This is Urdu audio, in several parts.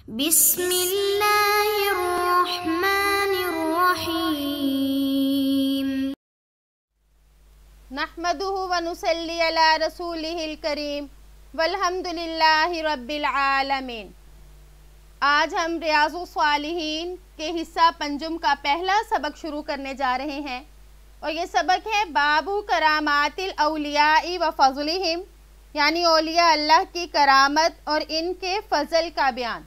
بسم اللہ الرحمن الرحیم نحمده ونصلی علی رسولہ الکریم والحمد للہ رب العالمین۔ آج ہم ریاض الصالحین کے حصہ پنجم کا پہلا سبق شروع کرنے جا رہے ہیں، اور یہ سبق ہے باب کرامات الاولیاء و فضلہم، یعنی اولیاء اللہ کی کرامت اور ان کے فضل کا بیان۔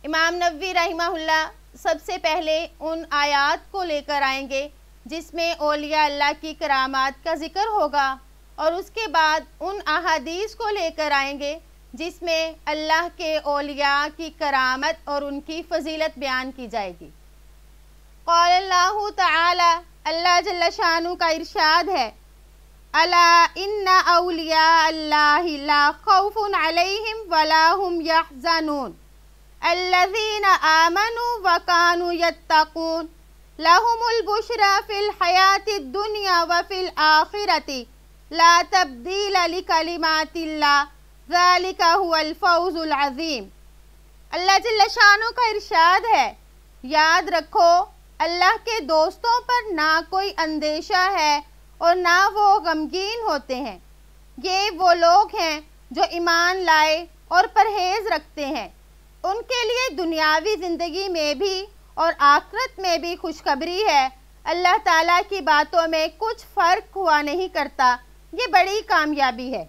امام نووی رحمہ اللہ سب سے پہلے ان آیات کو لے کر آئیں گے جس میں اولیاء اللہ کی کرامات کا ذکر ہوگا، اور اس کے بعد ان احادیث کو لے کر آئیں گے جس میں اللہ کے اولیاء کی کرامت اور ان کی فضیلت بیان کی جائے گی۔ قال اللہ تعالی، اللہ جل شانہ کا ارشاد ہے، الا ان اولیاء اللہ لا خوف علیہم ولا هم یحزنون الذین آمنوا وکانوا یتقون لهم البشرى فی الحیاۃ الدنیا وفی الآخرۃ لا تبدیل لکلمات اللہ ذالک هو الفوز العظیم۔ اللہ جل شانہ کا ارشاد ہے، یاد رکھو اللہ کے دوستوں پر نہ کوئی اندیشہ ہے اور نہ وہ غمگین ہوتے ہیں۔ یہ وہ لوگ ہیں جو ایمان لائے اور پرہیز رکھتے ہیں، ان کے لیے دنیاوی زندگی میں بھی اور آخرت میں بھی خوشخبری ہے۔ اللہ تعالیٰ کی باتوں میں کچھ فرق ہوا نہیں کرتا، یہ بڑی کامیابی ہے۔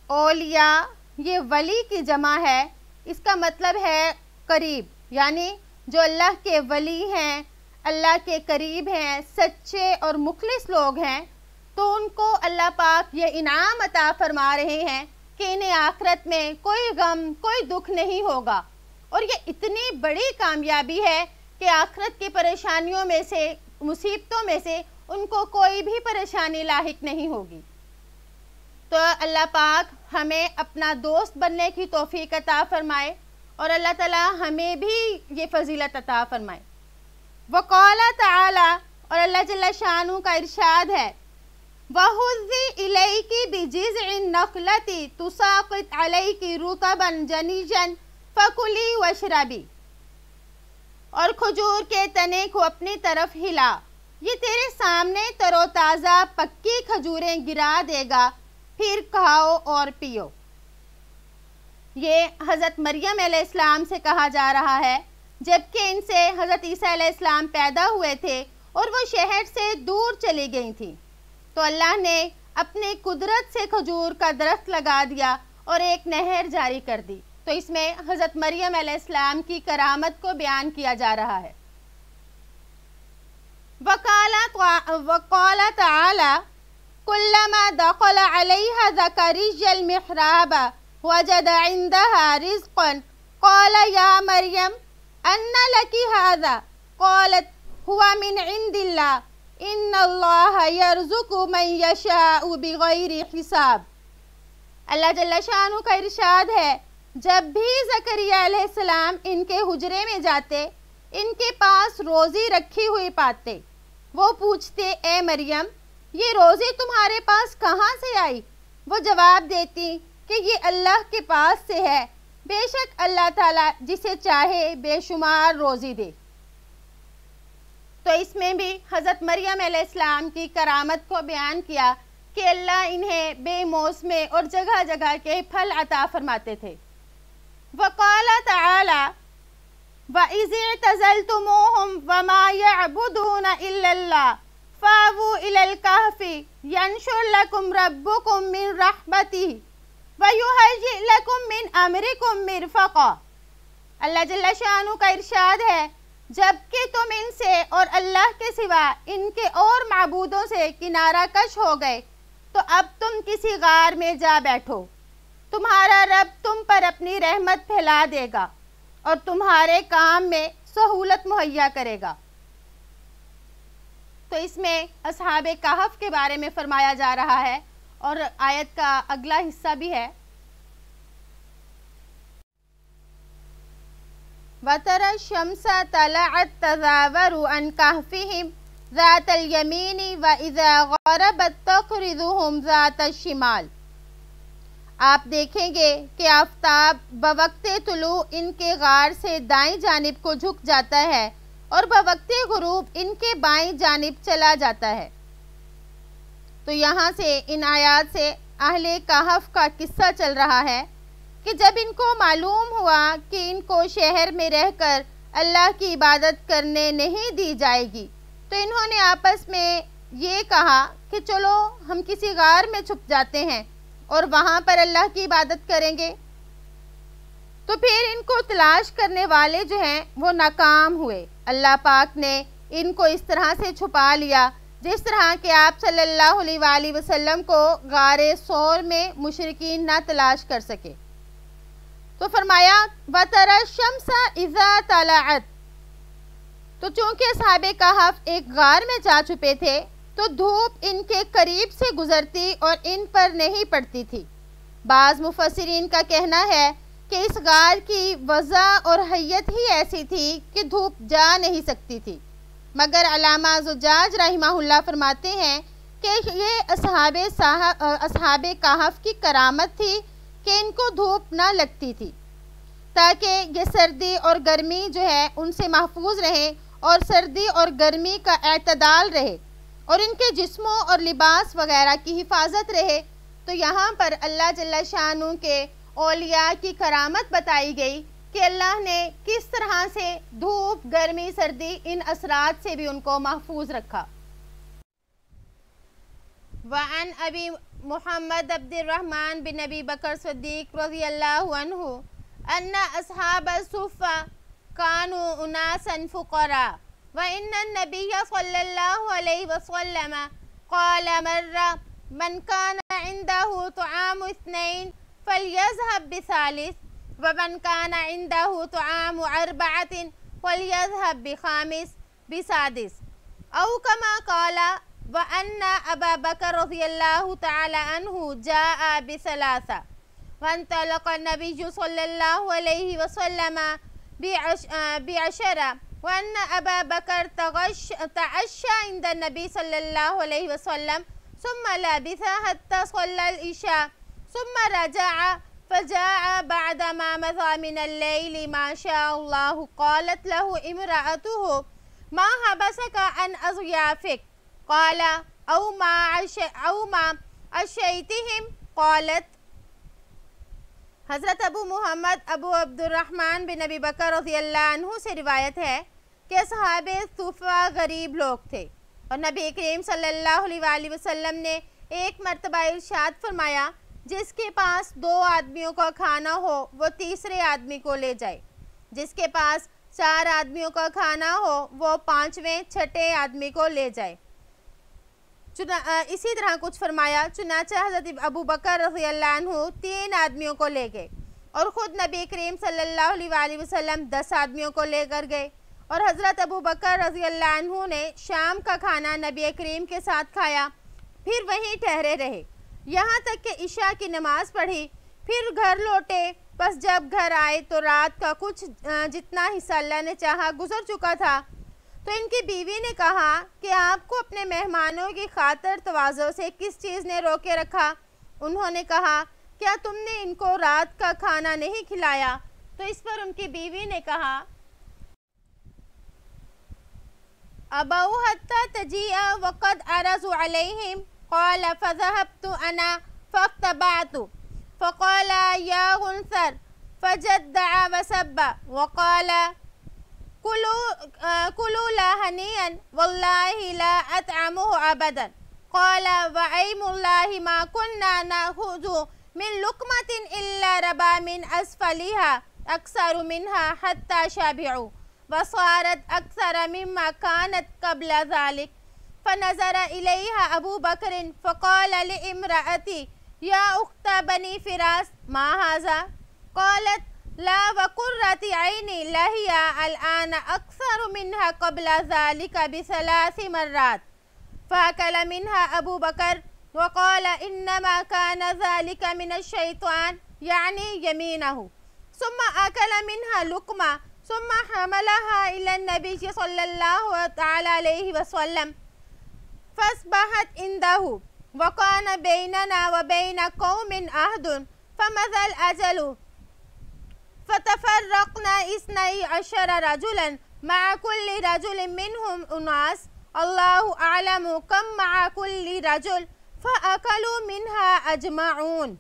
اولیاء یہ ولی کی جمع ہے، اس کا مطلب ہے قریب، یعنی جو اللہ کے ولی ہیں، اللہ کے قریب ہیں، سچے اور مخلص لوگ ہیں، تو ان کو اللہ پاک یہ انعام عطا فرما رہے ہیں کہ انہیں آخرت میں کوئی غم، کوئی دکھ نہیں ہوگا۔ اور یہ اتنی بڑی کامیابی ہے کہ آخرت کی پریشانیوں میں سے، مصیبتوں میں سے ان کو کوئی بھی پریشانی لاحق نہیں ہوگی۔ تو اللہ پاک ہمیں اپنا دوست بننے کی توفیق عطا فرمائے، اور اللہ تعالیٰ ہمیں بھی یہ فضیلت عطا فرمائے۔ وقال تعالی، اور اللہ جل شانہ کا ارشاد ہے، وَهُزِّ إِلَيْكِ بِجِذْعِ النَّخْلَةِ تُسَاقِطْ عَلَيْكِ رُطَبًا جَنِيًّا فَكُلِي وَاشْرَبِي، اور کھجور کے تنے کو اپنی طرف ہلا، یہ تیرے سامنے تر و تازہ پکی کھجوریں گرا دے گا، پھر کھاؤ اور پیو۔ یہ حضرت مریم علیہ السلام سے کہا جا رہا ہے، جبکہ ان سے حضرت عیسیٰ علیہ السلام پیدا ہوئے تھے اور وہ شہر سے دور چلی گئی تھیں، تو اللہ نے اپنی قدرت سے کھجور کا درخت لگا دیا اور ایک نہر جاری کر دی۔ تو اس میں حضرت مریم علیہ السلام کی کرامت کو بیان کیا جا رہا ہے۔ وقال تعالی، کلما دخل علیہا زکریا المحراب وجد عندها رزقا قال یا مریم ان لک هذا قالت هو من عند اللہ ان اللہ یرزق من یشاء بغیر حساب۔ اللہ جل شانہ کا ارشاد ہے، جب بھی زکریا علیہ السلام ان کے حجرے میں جاتے، ان کے پاس روزی رکھی ہوئی پاتے، وہ پوچھتے، اے مریم یہ روزی تمہارے پاس کہاں سے آئی؟ وہ جواب دیتی کہ یہ اللہ کے پاس سے ہے، بے شک اللہ تعالیٰ جسے چاہے بے شمار روزی دے۔ تو اس میں بھی حضرت مریم علیہ السلام کی کرامت کو بیان کیا کہ اللہ انہیں بے موسمے اور جگہ جگہ کے پھل عطا فرماتے تھے۔ وقال تعالی، وَإِذِ اعْتَزَلْتُمُوهُمْ وَمَا يَعْبُدُونَ إِلَّا اللَّهَ فَأْوُوا إِلَى الْكَهْفِ يَنشُرْ لَكُمْ رَبُّكُمْ مِنْ رَحْمَتِهِ وَيُهَيِّئْ لَكُمْ مِنْ أَمْرِكُمْ مِرْفَقًا۔ اللہ جل شانہ کا ارشاد ہے، جبکہ تم ان سے اور اللہ کے سوا ان کے اور معبودوں سے کنارہ کش ہو گئے، تو اب تم کسی غار میں جا بیٹھو، تمہارا رب تم پر اپنی رحمت پھیلا دے گا اور تمہارے کام میں سہولت مہیا کرے گا۔ تو اس میں اصحاب کہف کے بارے میں فرمایا جا رہا ہے، اور آیت کا اگلا حصہ بھی ہے، وَتَرَى الشَّمْسَ طَلَعَتْ تَزَاوَرُ عَنْ كَهْفِهِمْ ذَاتَ الْيَمِينِ وَإِذَا غَرَبَتْ تَقْرِضُهُمْ ذَاتَ الشِّمَالِ۔ آپ دیکھیں گے کہ آفتاب بوقت طلوع ان کے غار سے دائیں جانب کو جھک جاتا ہے اور بوقت غروب ان کے بائیں جانب چلا جاتا ہے۔ تو یہاں سے ان آیات سے اہل کہف کا قصہ چل رہا ہے کہ جب ان کو معلوم ہوا کہ ان کو شہر میں رہ کر اللہ کی عبادت کرنے نہیں دی جائے گی تو انہوں نے آپس میں یہ کہا کہ چلو ہم کسی غار میں چھپ جاتے ہیں اور وہاں پر اللہ کی عبادت کریں گے۔ تو پھر ان کو تلاش کرنے والے جو ہیں وہ ناکام ہوئے۔ اللہ پاک نے ان کو اس طرح سے چھپا لیا جس طرح کہ آپ صلی اللہ علیہ وآلہ وسلم کو غار ثور میں مشرکین نہ تلاش کر سکے۔ تو فرمایا وَتَرَى الشَّمْسَ إِذَا طَلَعَتْ، تو چونکہ اصحاب کہف ایک غار میں جا چھپے تھے تو دھوپ ان کے قریب سے گزرتی اور ان پر نہیں پڑتی تھی۔ بعض مفسرین کا کہنا ہے کہ اس غار کی وضع اور حیت ہی ایسی تھی کہ دھوپ جا نہیں سکتی تھی، مگر علامہ زجاج رحمہ اللہ فرماتے ہیں کہ یہ اصحاب کہف کی کرامت تھی کہ ان کو دھوپ نہ لگتی تھی تاکہ یہ سردی اور گرمی جو ہے ان سے محفوظ رہیں اور سردی اور گرمی کا اعتدال رہے اور ان کے جسموں اور لباس وغیرہ کی حفاظت رہے۔ تو یہاں پر اللہ جل شانہ کے اولیاء کی کرامت بتائی گئی کہ اللہ نے کس طرح سے دھوپ، گرمی، سردی ان اثرات سے بھی ان کو محفوظ رکھا۔ وعن ابی محمد عبد الرحمن بن ابی بکر صدیق رضی اللہ عنہ ان اصحاب الصفہ كانوا اناسا فقراء وان النبي صلى الله عليه وسلم قال مرة من كان عنده طعام اثنين فليذهب بثالث ومن كان عنده طعام أربعة فليذهب بخامس بسادس أو كما قال وأن أبا بكر رضي الله تعالى عنه جاء بثلاثة وانطلق النبي صلى الله عليه وسلم بعشرة وأن أبا بكر تعشى عند النبي صلى الله عليه وسلم ثم لبث حتى صلى العشاء ثم رجع فجاء بعدما مضى من الليل ما شاء الله قالت له امرأته ما حبسك عن أضيافك قال أو ما عشيتهم قالت۔ حضرت ابو محمد ابو عبد الرحمن بن ابی بکر رضی اللہ عنہ سے روایت ہے کہ اصحاب صفہ غریب لوگ تھے اور نبی کریم صلی اللہ علیہ وآلہ وسلم نے ایک مرتبہ ارشاد فرمایا جس کے پاس 2 آدمیوں کا کھانا ہو وہ تیسرے آدمی کو لے جائے، جس کے پاس 4 آدمیوں کا کھانا ہو وہ 5ویں 6ٹھے آدمی کو لے جائے۔ اسی طرح کچھ فرمایا، چنانچہ حضرت ابو بکر رضی اللہ عنہ 3 آدمیوں کو لے گئے اور خود نبی کریم صلی اللہ علیہ وآلہ وسلم 10 آدمیوں کو لے کر گئے اور حضرت ابو بکر رضی اللہ عنہ نے شام کا کھانا نبی کریم کے ساتھ کھایا، پھر وہیں ٹھہرے رہے یہاں تک کہ عشاء کی نماز پڑھی، پھر گھر لوٹے۔ بس جب گھر آئے تو رات کا کچھ جتنا حصہ اللہ نے چاہا گزر چکا تھا، تو ان کی بیوی نے کہا کہ آپ کو اپنے مہمانوں کی خاطر تواضع سے کس چیز نے روکے رکھا؟ انہوں نے کہا کیا تم نے ان کو رات کا کھانا نہیں کھلایا؟ تو اس پر ان کی بیوی نے کہا ابو حتی تجیع وقد عرض علیہم قال فذهبت انا فاقتبعت فقال یا غنثر فجدع وسب وقال كلوا لا هنيئا والله لا أطعمه أبدا قال وأيم الله ما كنا نأخذ من لقمة إلا ربا من أسفلها أكثر منها حتى شبعوا وصارت أكثر مما كانت قبل ذلك فنظر إليها أبو بكر فقال لامرأتي يا أخت بني فراس ما هذا؟ قالت لا وقرة عيني لهي الآن أكثر منها قبل ذلك ب3 مرات فأكل منها أبو بكر وقال إنما كان ذلك من الشيطان يعني يمينه ثم أكل منها لقمة ثم حملها إلى النبي صلى الله عليه وسلم فأصبحت عنده وكان بيننا وبين قوم عهد فمضى الأجل فتفرقنا 12 رجلا مع كل رجل منهم أناس الله أعلم كم مع كل رجل فأكلوا منها أجمعون.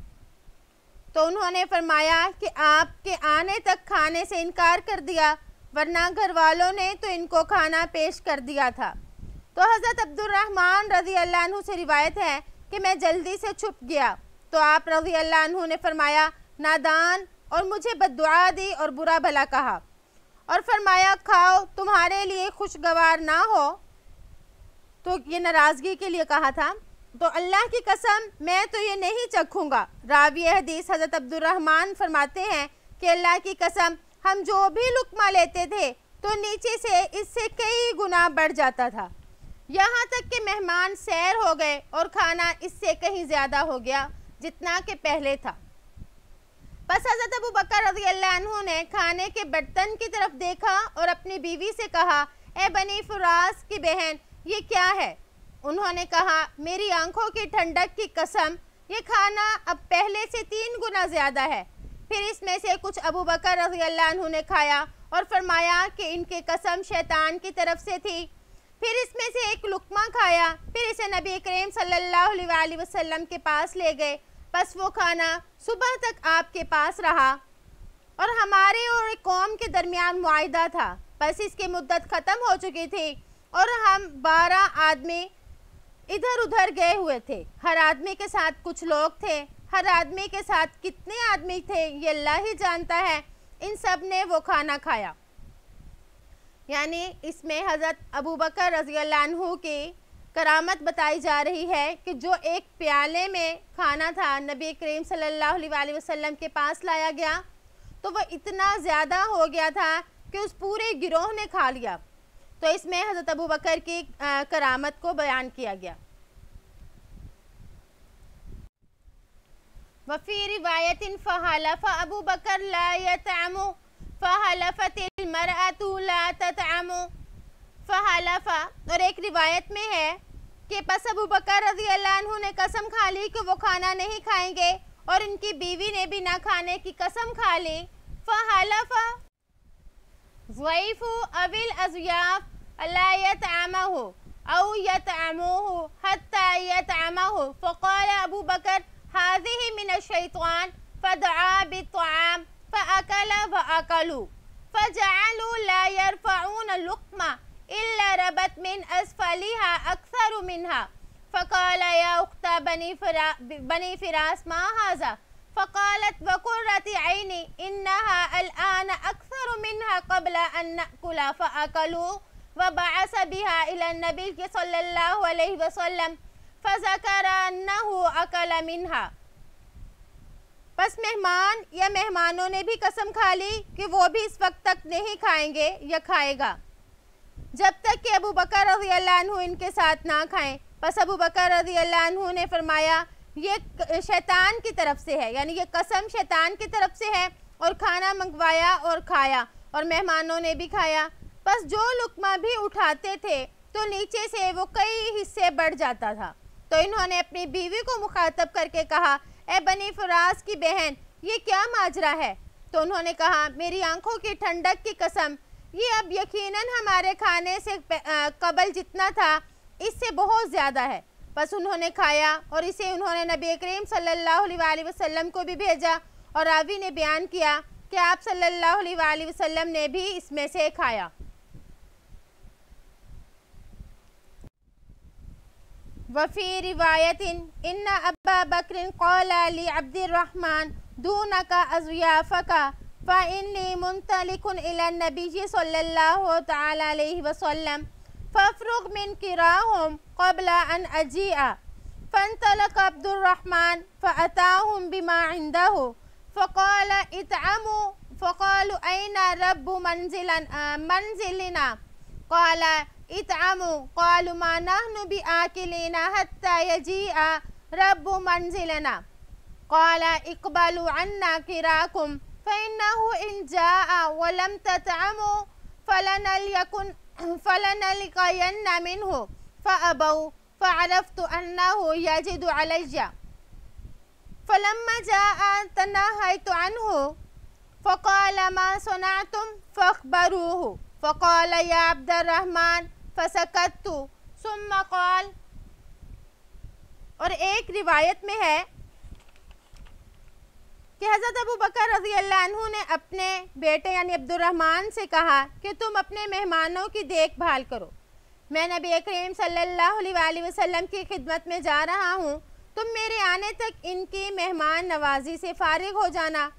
تو انہوں نے فرمایا کہ آپ کے آنے تک کھانے سے انکار کر دیا، ورنہ گھر والوں نے تو ان کو کھانا پیش کر دیا تھا. تو حضرت عبد الرحمن رضی اللہ عنہ سے روایت ہے کہ میں جلدی سے چھپ گیا تو آپ رضی اللہ عنہ نے فرمایا نادان، اور مجھے بد دعا دی اور برا بھلا کہا اور فرمایا کھاؤ تمہارے لیے خوشگوار نہ ہو. تو یہ ناراضگی کے لیے کہا تھا. تو اللہ کی قسم میں تو یہ نہیں چکھوں گا. راوی حدیث حضرت عبد الرحمن فرماتے ہیں کہ اللہ کی قسم ہم جو بھی لقمہ لیتے تھے تو نیچے سے اس سے کئی گنا بڑھ جاتا تھا، یہاں تک کہ مہمان سیر ہو گئے اور کھانا اس سے کہیں زیادہ ہو گیا جتنا کہ پہلے تھا. پس حضرت ابو بکر رضی اللہ عنہ نے کھانے کے برتن کی طرف دیکھا اور اپنی بیوی سے کہا اے بنی فراس کی بہن یہ کیا ہے؟ انہوں نے کہا میری آنکھوں کی ٹھنڈک کی قسم یہ کھانا اب پہلے سے 3 گنا زیادہ ہے. پھر اس میں سے کچھ ابو بکر رضی اللہ عنہ نے کھایا اور فرمایا کہ ان کی قسم شیطان کی طرف سے تھی. پھر اس میں سے ایک لقمہ کھایا، پھر اسے نبی کریم صلی اللہ علیہ وسلم کے پاس لے گئے. پس وہ کھانا صبح تک آپ کے پاس رہا اور ہمارے اور ایک قوم کے درمیان معاہدہ تھا. پس اس کی مدت ختم ہو چکی تھی اور ہم 12 آدمی ادھر ادھر گئے ہوئے تھے. ہر آدمی کے ساتھ کچھ لوگ تھے. ہر آدمی کے ساتھ کتنے آدمی تھے یہ اللہ ہی جانتا ہے. ان سب نے وہ کھانا کھایا. یعنی اس میں حضرت ابو بکر رضی اللہ عنہ کی کرامت بتائی جا رہی ہے کہ جو ایک پیالے میں کھانا تھا نبی کریم صلی اللہ علیہ وسلم کے پاس لایا گیا تو وہ اتنا زیادہ ہو گیا تھا کہ اس پورے گروہ نے کھا لیا. تو اس میں حضرت ابو بکر کی کرامت کو بیان کیا گیا. وفی روایت فحلف ابو بکر لا یطعم فحلفت المرأة لا تطعم فحلف. اور ایک روایت میں ہے کہ پس ابو بکر رضی اللہ عنہ نے قسم کھا لی کہ وہ کھانا نہیں کھائیں گے اور ان کی بیوی نے بھی نہ کھانے کی قسم کھا لی. فحلف ضعیف اویل اضیاف لا يطعمه او يطعموه حتى يطعمه فقال ابو بکر هذه من الشیطان فدعا بالطعام فأكل وأكلوا فجعلوا لا يرفعون اللقمة إلا ربت من أسفلها أكثر منها فقال يا أخت بني فراس ما هذا فقالت وقرة عيني إنها الآن أكثر منها قبل أن نأكل فأكلوا وبعث بها إلى النبي صلى الله عليه وسلم فذكر أنه أكل منها. پس مہمان یا مہمانوں نے بھی قسم کھا لی کہ وہ بھی اس وقت تک نہیں کھائیں گے یا کھائے گا جب تک کہ ابو بکر رضی اللہ عنہ ان کے ساتھ نہ کھائیں. پس ابو بکر رضی اللہ عنہ نے فرمایا یہ شیطان کی طرف سے ہے، یعنی یہ قسم شیطان کی طرف سے ہے، اور کھانا منگوایا اور کھایا اور مہمانوں نے بھی کھایا. پس جو لقمہ بھی اٹھاتے تھے تو نیچے سے وہ کئی حصے بڑھ جاتا تھا. تو انہوں نے اپنی بیوی کو مخاطب کر کے کہا اے بنی فراس کی بہن یہ کیا ماجرا ہے؟ تو انہوں نے کہا میری آنکھوں کی ٹھنڈک کی قسم یہ اب یقیناً ہمارے کھانے سے قبل جتنا تھا اس سے بہت زیادہ ہے. پس انہوں نے کھایا اور اسے انہوں نے نبی کریم صلی اللہ علیہ وسلم کو بھی بھیجا اور راوی نے بیان کیا کہ آپ صلی اللہ علیہ وسلم نے بھی اس میں سے کھایا. وفی روایت ان ابا بکر قال لعبد الرحمن دونك اضیافك فإني منطلق إلى النبي صلى الله تعالى عليه وسلم فافرغ من كراهم قبل أن أجيء. فانطلق عبد الرحمن فأتاهم بما عنده فقال اطعموا فقالوا أين رب منزلنا قال اطعموا قالوا ما نحن بآكلين حتى يجيء رب منزلنا قال اقبلوا عنا كراكم فإنه إن جاء ولم تطعموا فلنلقين منه فأبوا فعرفت أنه يجد علي. فلما جاء تناهيت عنه فقال ما صنعتم فاخبروه فقال يا عبد الرحمن فسكت ثم قال. اور ایک روایت میں ہے کہ حضرت ابو بکر رضی اللہ عنہ نے اپنے بیٹے یعنی عبد الرحمن سے کہا کہ تم اپنے مہمانوں کی دیکھ بھال کرو، میں نبی کریم صلی اللہ علیہ وآلہ وسلم کی خدمت میں جا رہا ہوں، تم میرے آنے تک ان کی مہمان نوازی سے فارغ ہو جانا.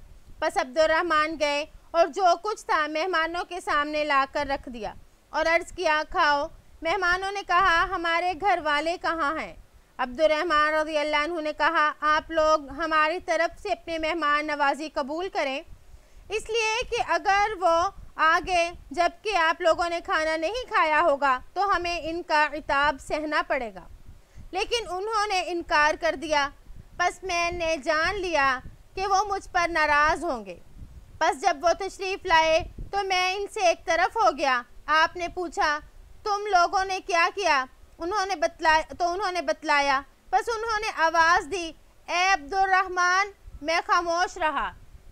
پس عبد الرحمن گئے اور جو کچھ تھا مہمانوں کے سامنے لا کر رکھ دیا اور عرض کیا کھاؤ. مہمانوں نے کہا ہمارے گھر والے کہاں ہیں؟ عبد الرحمن رضی اللہ عنہ نے کہا آپ لوگ ہماری طرف سے اپنے مہمان نوازی قبول کریں، اس لیے کہ اگر وہ آگے جب کہ آپ لوگوں نے کھانا نہیں کھایا ہوگا تو ہمیں ان کا عتاب سہنا پڑے گا. لیکن انہوں نے انکار کر دیا. پس میں نے جان لیا کہ وہ مجھ پر ناراض ہوں گے. پس جب وہ تشریف لائے تو میں ان سے ایک طرف ہو گیا. آپ نے پوچھا تم لوگوں نے کیا کیا؟ انہوں نے بتلایا. پس انہوں نے آواز دی اے عبد الرحمن. میں خاموش رہا.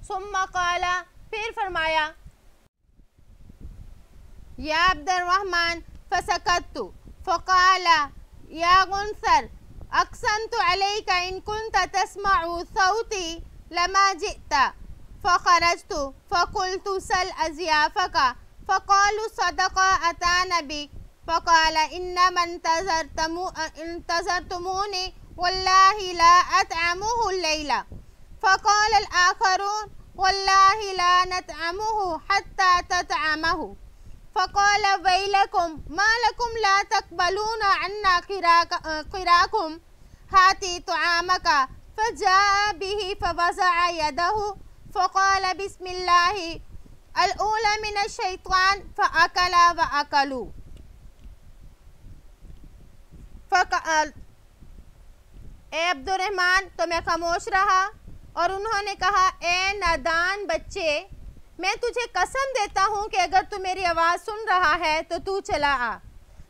ثم قال، پھر فرمایا یا عبد الرحمن فسکت فقال یا غنثر اقسمت علیک ان کنت تسمع صوتی لما جئت فخرجت فقلت سل اضیافک فقالوا صدق اتانا بک فقال انما انتظرتمونی واللہ لا اطعمه الليل فقال الآخرون واللہ لا نطعمه حتى تطعمه فقال ویلکم ما لکم لا تقبلون عنا قراکم ہاتی طعامک فجاء به فوضع يده فقال بسم اللہ الاولى من الشیطان فاکل واکلوا. فقال اے عبد الرحمن، تو میں خاموش رہا اور انہوں نے کہا اے نادان بچے، میں تجھے قسم دیتا ہوں کہ اگر تو میری آواز سن رہا ہے تو تو چلا آ.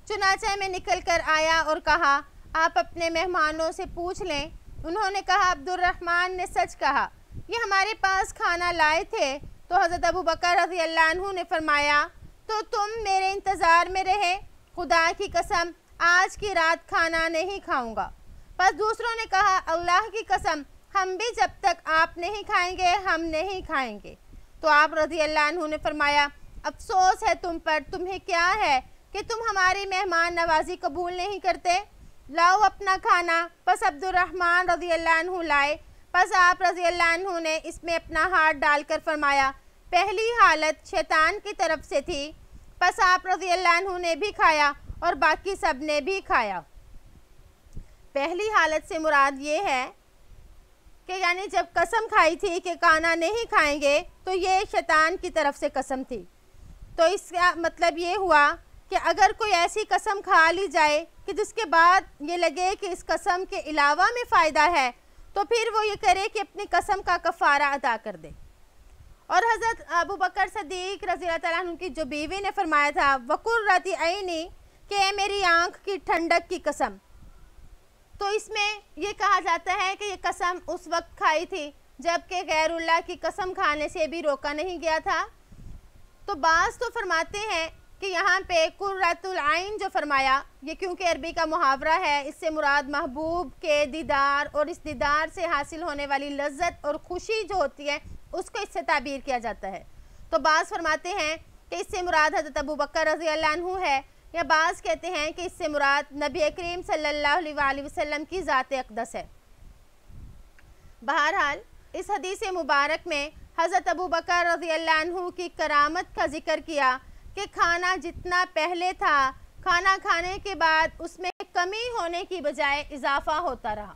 چنانچہ میں نکل کر آیا اور کہا آپ اپنے مہمانوں سے پوچھ لیں. انہوں نے کہا عبد الرحمن نے سچ کہا، یہ ہمارے پاس کھانا لائے تھے. تو حضرت ابو بکر رضی اللہ عنہ نے فرمایا تو تم میرے انتظار میں رہے، خدا کی قسم آج کی رات کھانا نہیں کھاؤں گا. پس دوسروں نے کہا اللہ کی قسم ہم بھی جب تک آپ نہیں کھائیں گے ہم نہیں کھائیں گے. تو آپ رضی اللہ عنہ نے فرمایا افسوس ہے تم پر، تمہیں کیا ہے کہ تم ہماری مہمان نوازی قبول نہیں کرتے، لاؤ اپنا کھانا. پس عبد الرحمن رضی اللہ عنہ لائے. پس آپ رضی اللہ عنہ نے اس میں اپنا ہاتھ ڈال کر فرمایا پہلی حالت شیطان کی طرف سے تھی. پس آپ رضی اللہ عنہ نے بھی کھایا اور باقی سب نے بھی کھایا. پہلی حالت سے مراد یہ ہے کہ یعنی جب قسم کھائی تھی کہ کھانا نہیں کھائیں گے تو یہ شیطان کی طرف سے قسم تھی. تو اس کا مطلب یہ ہوا کہ اگر کوئی ایسی قسم کھا لی جائے کہ جس کے بعد یہ لگے کہ اس قسم کے علاوہ میں فائدہ ہے تو پھر وہ یہ کرے کہ اپنی قسم کا کفارہ ادا کر دے. اور حضرت ابو بکر صدیق رضی اللہ تعالیٰ عنہ کی جو بیوی نے فرمایا تھا وقرۃ عینی کہ اے میری آنکھ کی ٹھنڈک کی قسم. تو اس میں یہ کہا جاتا ہے کہ یہ قسم اس وقت کھائی تھی جب کہ غیر اللہ کی قسم کھانے سے بھی روکا نہیں گیا تھا. تو بعض تو فرماتے ہیں کہ یہاں پہ قرۃ العین جو فرمایا یہ کیونکہ عربی کا محاورہ ہے، اس سے مراد محبوب کے دیدار اور اس دیدار سے حاصل ہونے والی لذت اور خوشی جو ہوتی ہے اس کو اس سے تعبیر کیا جاتا ہے. تو بعض فرماتے ہیں کہ اس سے مراد حضرت ابو بکر رضی اللہ عنہ ہے، یا بعض کہتے ہیں کہ اس سے مراد نبی کریم صلی اللہ علیہ وآلہ وسلم کی ذات اقدس ہے. بہرحال اس حدیث مبارک میں حضرت ابو بکر رضی اللہ عنہ کی کرامت کا ذکر کیا کہ کھانا جتنا پہلے تھا کھانا کھانے کے بعد اس میں کمی ہونے کی بجائے اضافہ ہوتا رہا.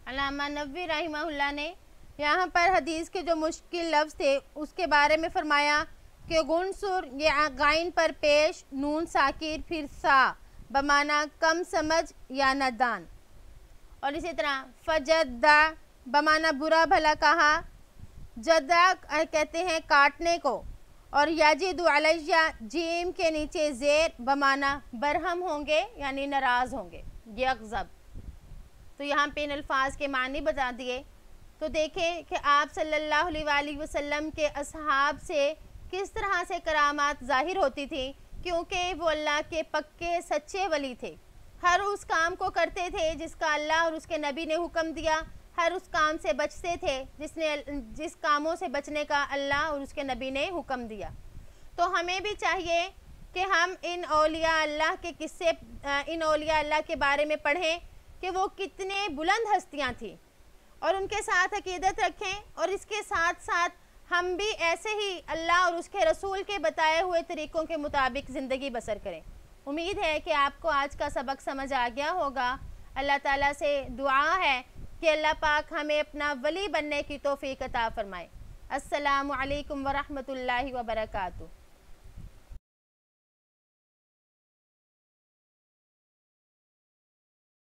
علامہ نووی رحمہ اللہ نے یہاں پر حدیث کے جو مشکل لفظ تھے اس کے بارے میں فرمایا کہ گنصر یہ غائن پر پیش نون ساکر پھر سا بمعنی کم سمجھ یا نادان، اور اسی طرح فجدہ بمعنی برا بھلا کہا، جدہ کہتے ہیں کاٹنے کو، اور یجد علیہ جیم کے نیچے زیر بمعنی برہم ہوں گے یعنی ناراض ہوں گے، یغضب. تو یہاں پہ ان الفاظ کے معنی بتا دیے. تو دیکھیں کہ آپ صلی اللہ علیہ وآلہ وسلم کے اصحاب سے کس طرح سے کرامات ظاہر ہوتی تھی، کیونکہ وہ اللہ کے پکے سچے ولی تھے. ہر اس کام کو کرتے تھے جس کا اللہ اور اس کے نبی نے حکم دیا، ہر اس کام سے بچتے تھے جس کاموں سے بچنے کا اللہ اور اس کے نبی نے حکم دیا. تو ہمیں بھی چاہیے کہ ہم ان اولیاء اللہ کے قصے، ان اولیاء اللہ کے بارے میں پڑھیں کہ وہ کتنے بلند ہستیاں تھیں، اور ان کے ساتھ عقیدت رکھیں، اور اس کے ساتھ ساتھ ہم بھی ایسے ہی اللہ اور اس کے رسول کے بتائے ہوئے طریقوں کے مطابق زندگی بسر کریں. امید ہے کہ آپ کو آج کا سبق سمجھ آ گیا ہوگا. اللہ تعالیٰ سے دعا ہے کہ اللہ پاک ہمیں اپنا ولی بننے کی توفیق عطا فرمائے. السلام علیکم ورحمۃ اللہ وبرکاتہ.